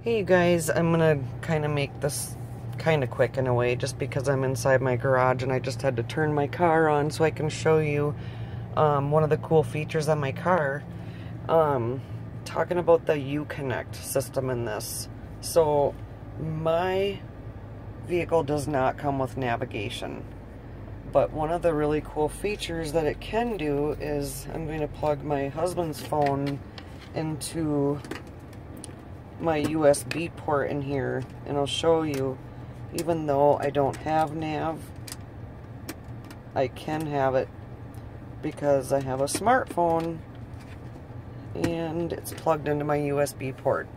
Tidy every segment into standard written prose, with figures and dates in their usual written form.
Hey you guys, I'm gonna kind of make this kind of quick in a way just because I'm inside my garage and I just had to turn my car on so I can show you one of the cool features on my car. Talking about the Uconnect system in this. So my vehicle does not come with navigation, but one of the really cool features that it can do is I'm going to plug my husband's phone into my USB port in here, and I'll show you, even though I don't have nav, I can have it because I have a smartphone and it's plugged into my USB port.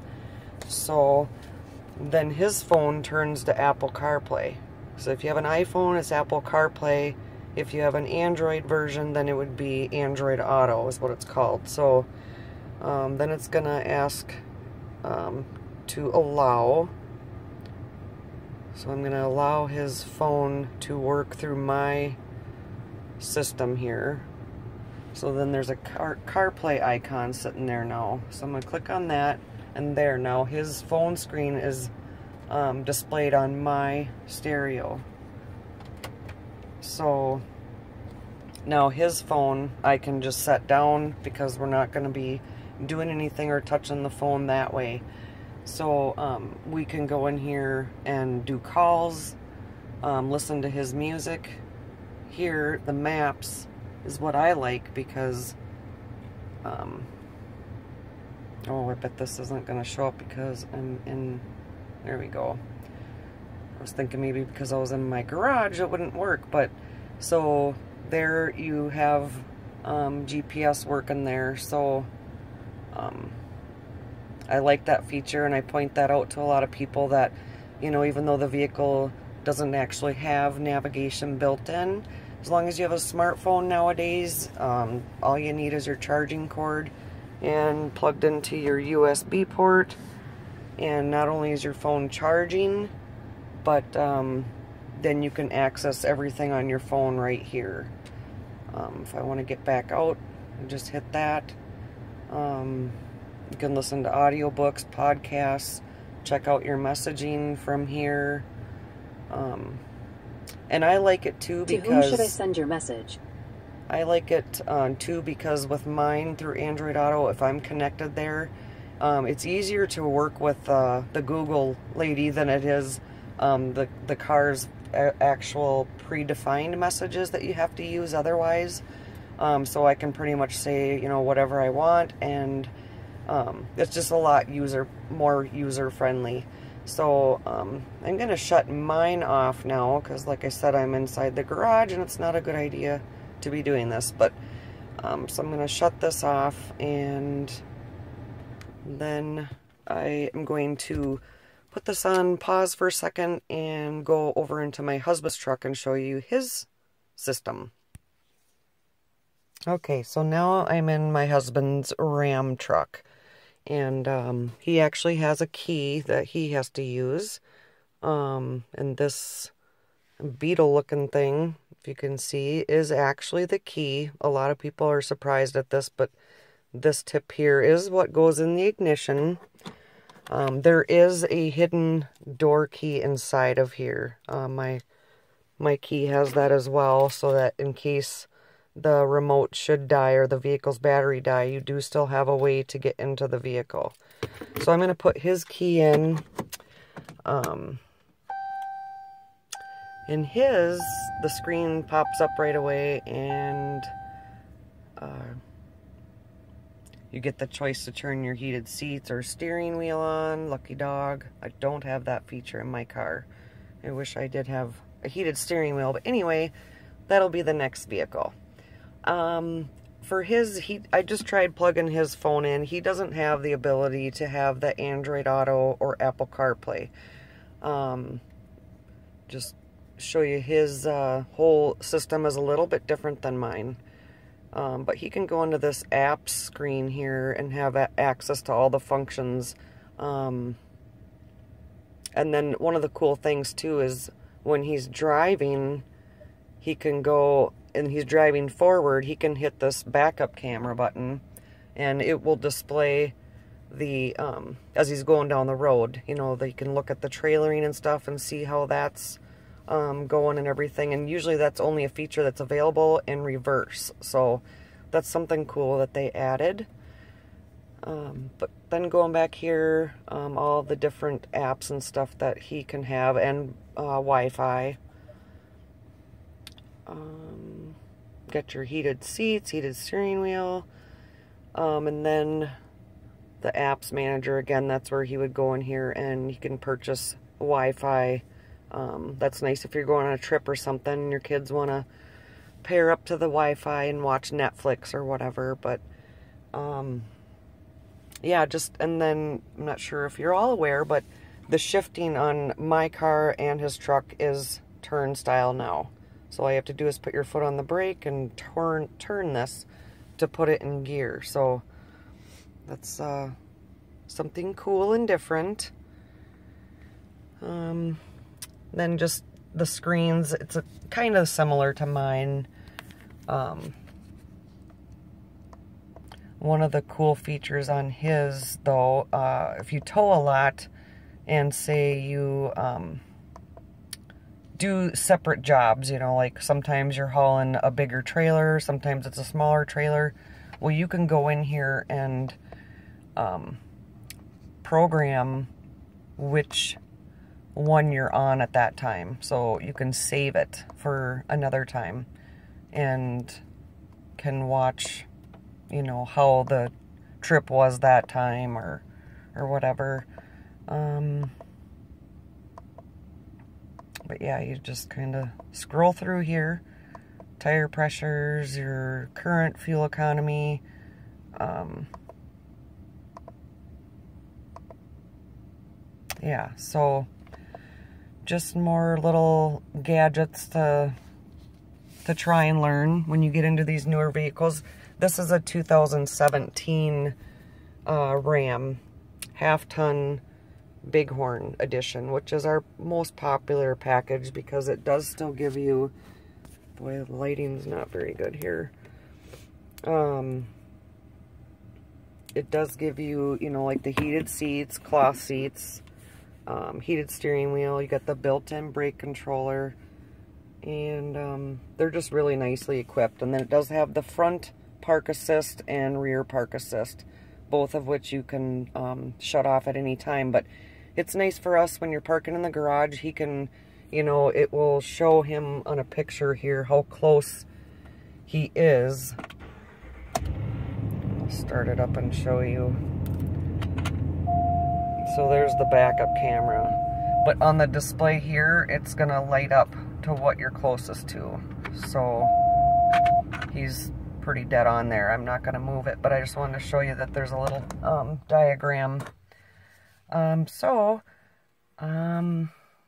So then his phone turns to Apple CarPlay. So if you have an iPhone, it's Apple CarPlay. If you have an Android version, then it would be Android Auto is what it's called. So then it's gonna ask to allow. So I'm gonna allow his phone to work through my system here. So then there's a CarPlay icon sitting there now. So I'm gonna click on that, and there now his phone screen is displayed on my stereo. So now his phone I can just set down because we're not going to be doing anything or touching the phone that way. So we can go in here and do calls, listen to his music. Here the maps is what I like because oh, I bet this isn't going to show up because I'm in. There we go. I was thinking maybe because I was in my garage it wouldn't work, but so there you have GPS working there. So I like that feature, and I point that out to a lot of people that, you know, even though the vehicle doesn't actually have navigation built in, as long as you have a smartphone nowadays, all you need is your charging cord and plugged into your USB port. And not only is your phone charging, but then you can access everything on your phone right here. If I want to get back out, I just hit that. You can listen to audiobooks, podcasts, check out your messaging from here. And I like it too because... To whom should I send your message? I like it too because with mine through Android Auto, if I'm connected there, it's easier to work with the Google lady than it is the car's actual predefined messages that you have to use otherwise. So I can pretty much say, you know, whatever I want, and it's just a lot more user friendly. So I'm gonna shut mine off now because, like I said, I'm inside the garage and it's not a good idea to be doing this. But so I'm gonna shut this off, and then I am going to put this on pause for a second and go over into my husband's truck and show you his system. Okay, so now I'm in my husband's Ram truck, and he actually has a key that he has to use, and this beetle looking thing, if you can see, is actually the key. A lot of people are surprised at this, but this tip here is what goes in the ignition. There is a hidden door key inside of here. My key has that as well, so that in case the remote should die or the vehicle's battery die, you do still have a way to get into the vehicle. So I'm going to put his key in. In his, the screen pops up right away, and you get the choice to turn your heated seats or steering wheel on. Lucky dog. I don't have that feature in my car. I wish I did have a heated steering wheel, but anyway, that'll be the next vehicle. For his, I just tried plugging his phone in. He doesn't have the ability to have the Android Auto or Apple CarPlay. Just show you his whole system is a little bit different than mine. But he can go into this apps screen here and have access to all the functions. And then one of the cool things too is when he's driving, he can go, and he's driving forward, he can hit this backup camera button, and it will display the, as he's going down the road. You know, they can look at the trailering and stuff and see how that's going and everything. And usually that's only a feature that's available in reverse. So that's something cool that they added. But then going back here, all the different apps and stuff that he can have, and Wi-Fi. Got your heated seats, heated steering wheel, and then the apps manager. Again, that's where he would go in here and he can purchase Wi-Fi. That's nice if you're going on a trip or something and your kids want to pair up to the Wi-Fi and watch Netflix or whatever. But yeah, and then I'm not sure if you're all aware, but the shifting on my car and his truck is turn style now. So all you have to do is put your foot on the brake and turn this to put it in gear. So that's something cool and different. Then just the screens, it's kind of similar to mine. One of the cool features on his, though, if you tow a lot and say you do separate jobs, you know, like sometimes you're hauling a bigger trailer, sometimes it's a smaller trailer, well, you can go in here and program which one you're on at that time. So you can save it for another time and can watch, you know, how the trip was that time or whatever. But yeah, you just kind of scroll through here. Tire pressures, your current fuel economy. Yeah, so just more little gadgets to try and learn when you get into these newer vehicles. This is a 2017 Ram half-ton Bighorn edition, which is our most popular package because it does still give you, boy, the lighting's not very good here. It does give you, you know, like the heated seats, cloth seats, heated steering wheel. You got the built-in brake controller, and they're just really nicely equipped. And then it does have the front park assist and rear park assist, both of which you can shut off at any time. But it's nice for us when you're parking in the garage. He can, you know, it will show him on a picture here how close he is. I'll start it up and show you. So there's the backup camera. But on the display here, it's going to light up to what you're closest to. So he's pretty dead on there. I'm not going to move it, but I just wanted to show you that there's a little diagram. I'm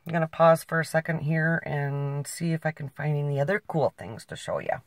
going to pause for a second here and see if I can find any other cool things to show you.